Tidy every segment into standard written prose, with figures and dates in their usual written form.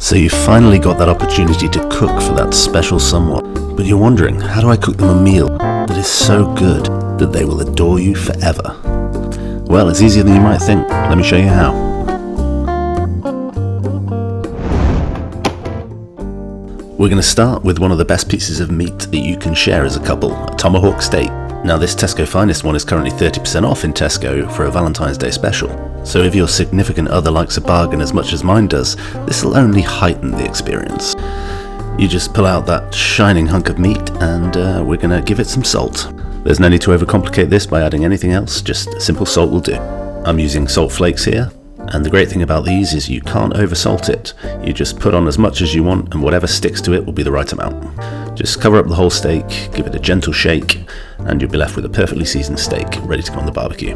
So you finally got that opportunity to cook for that special someone, but you're wondering, how do I cook them a meal that is so good that they will adore you forever? Well, it's easier than you might think. Let me show you how. We're going to start with one of the best pieces of meat that you can share as a couple, a Tomahawk Steak. Now this Tesco Finest one is currently 30% off in Tesco for a Valentine's Day special. So if your significant other likes a bargain as much as mine does, this will only heighten the experience. You just pull out that shining hunk of meat and we're going to give it some salt. There's no need to overcomplicate this by adding anything else, just simple salt will do. I'm using salt flakes here, and the great thing about these is you can't oversalt it. You just put on as much as you want and whatever sticks to it will be the right amount. Just cover up the whole steak, give it a gentle shake, and you'll be left with a perfectly seasoned steak ready to go on the barbecue.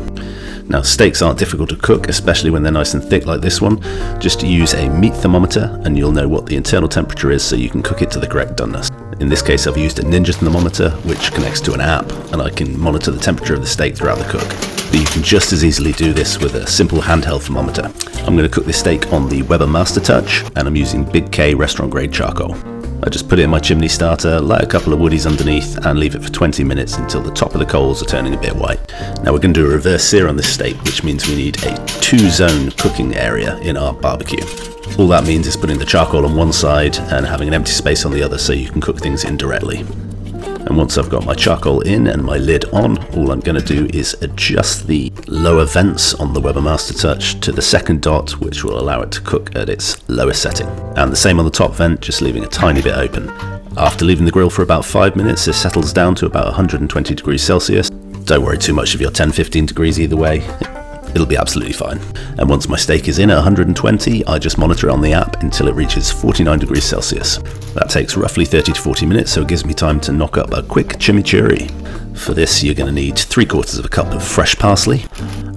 Now steaks aren't difficult to cook, especially when they're nice and thick like this one. Just use a meat thermometer and you'll know what the internal temperature is so you can cook it to the correct doneness. In this case I've used a Ninja thermometer which connects to an app and I can monitor the temperature of the steak throughout the cook. But you can just as easily do this with a simple handheld thermometer. I'm going to cook this steak on the Weber Mastertouch and I'm using Big K restaurant grade charcoal. I just put it in my chimney starter, light a couple of woodies underneath and leave it for 20 minutes until the top of the coals are turning a bit white. Now we're going to do a reverse sear on this steak, which means we need a 2-zone cooking area in our barbecue. All that means is putting the charcoal on one side and having an empty space on the other so you can cook things indirectly. And once I've got my charcoal in and my lid on, all I'm going to do is adjust the lower vents on the Weber Mastertouch to the second dot, which will allow it to cook at its lowest setting. And the same on the top vent, just leaving a tiny bit open. After leaving the grill for about 5 minutes, it settles down to about 120 degrees Celsius. Don't worry too much if you're 10-15 degrees either way. It'll be absolutely fine. And once my steak is in at 120, I just monitor it on the app until it reaches 49 degrees Celsius. That takes roughly 30 to 40 minutes, so it gives me time to knock up a quick chimichurri. For this, you're going to need 3/4 cup of fresh parsley,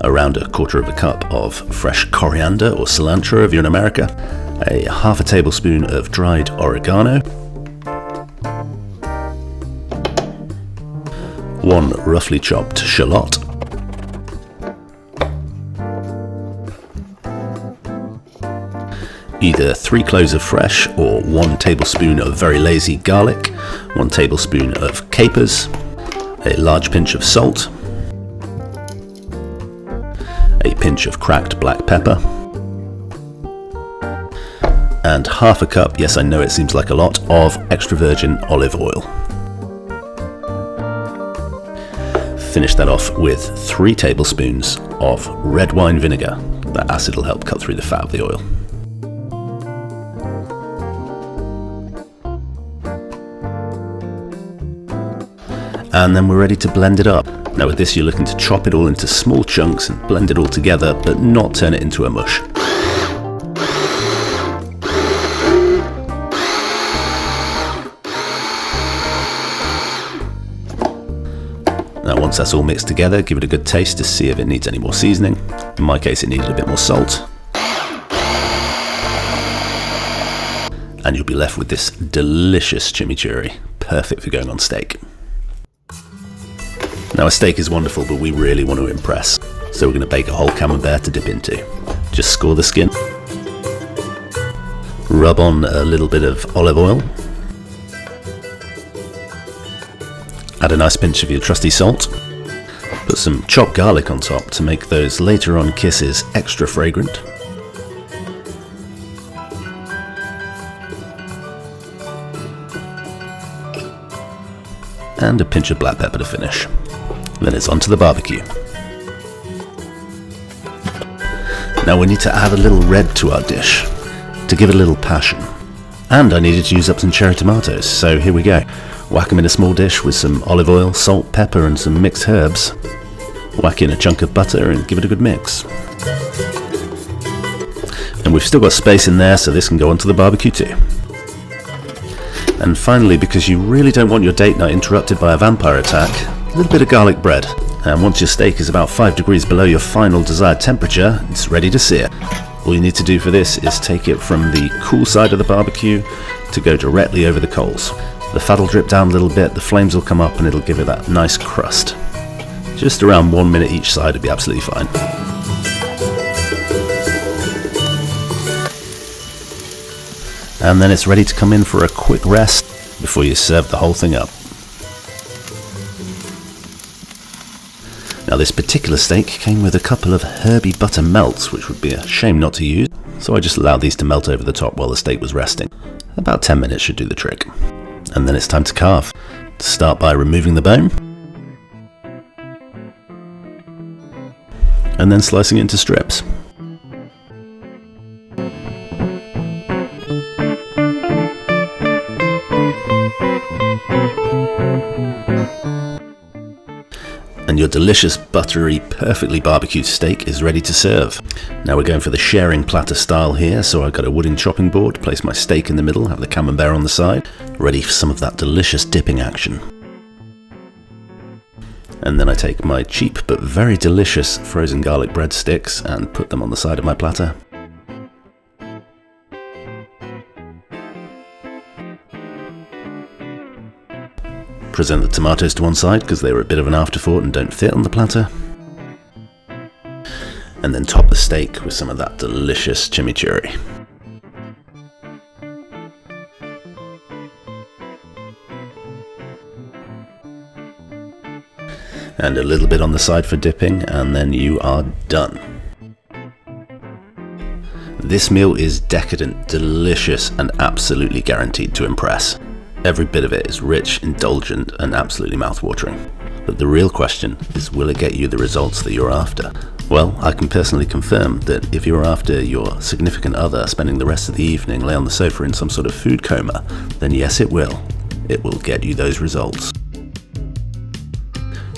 around 1/4 cup of fresh coriander or cilantro if you're in America, a 1/2 tablespoon of dried oregano, 1 roughly chopped shallot, either 3 cloves of fresh or 1 tablespoon of very lazy garlic, 1 tablespoon of capers, a large pinch of salt, a pinch of cracked black pepper, and 1/2 cup, yes I know it seems like a lot, of extra virgin olive oil. Finish that off with 3 tablespoons of red wine vinegar. That acid will help cut through the fat of the oil. And then we're ready to blend it up. Now with this you're looking to chop it all into small chunks and blend it all together, but not turn it into a mush. Now once that's all mixed together, give it a good taste to see if it needs any more seasoning. In my case it needed a bit more salt. And you'll be left with this delicious chimichurri, perfect for going on steak. Now a steak is wonderful, but we really want to impress, so we're going to bake a whole camembert to dip into. Just score the skin, rub on a little bit of olive oil, add a nice pinch of your trusty salt, put some chopped garlic on top to make those later on kisses extra fragrant. And a pinch of black pepper to finish. Then it's on to the barbecue. Now we need to add a little red to our dish to give it a little passion. And I needed to use up some cherry tomatoes, so here we go. Whack them in a small dish with some olive oil, salt, pepper and some mixed herbs. Whack in a chunk of butter and give it a good mix. And we've still got space in there, so this can go onto the barbecue too. And finally, because you really don't want your date night interrupted by a vampire attack, a little bit of garlic bread. And once your steak is about 5 degrees below your final desired temperature, it's ready to sear. All you need to do for this is take it from the cool side of the barbecue to go directly over the coals. The fat will drip down a little bit, the flames will come up and it'll give it that nice crust. Just around 1 minute each side would be absolutely fine. And then it's ready to come in for a quick rest before you serve the whole thing up. Now this particular steak came with a couple of herby butter melts, which would be a shame not to use, so I just allowed these to melt over the top while the steak was resting. About 10 minutes should do the trick. And then it's time to carve. Start by removing the bone, and then slicing it into strips. And your delicious, buttery, perfectly barbecued steak is ready to serve. Now we're going for the sharing platter style here, so I've got a wooden chopping board, place my steak in the middle, have the camembert on the side, ready for some of that delicious dipping action. And then I take my cheap but very delicious frozen garlic breadsticks and put them on the side of my platter. Present the tomatoes to one side because they were a bit of an afterthought and don't fit on the platter. And then top the steak with some of that delicious chimichurri. And a little bit on the side for dipping, and then you are done. This meal is decadent, delicious, and absolutely guaranteed to impress. Every bit of it is rich, indulgent, and absolutely mouth-watering. But the real question is, will it get you the results that you're after? Well, I can personally confirm that if you're after your significant other spending the rest of the evening lay on the sofa in some sort of food coma, then yes, it will. It will get you those results.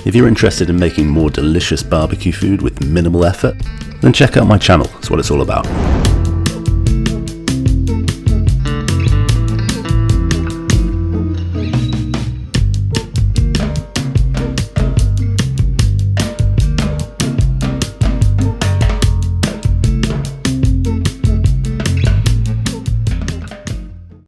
If you're interested in making more delicious barbecue food with minimal effort, then check out my channel. It's what it's all about.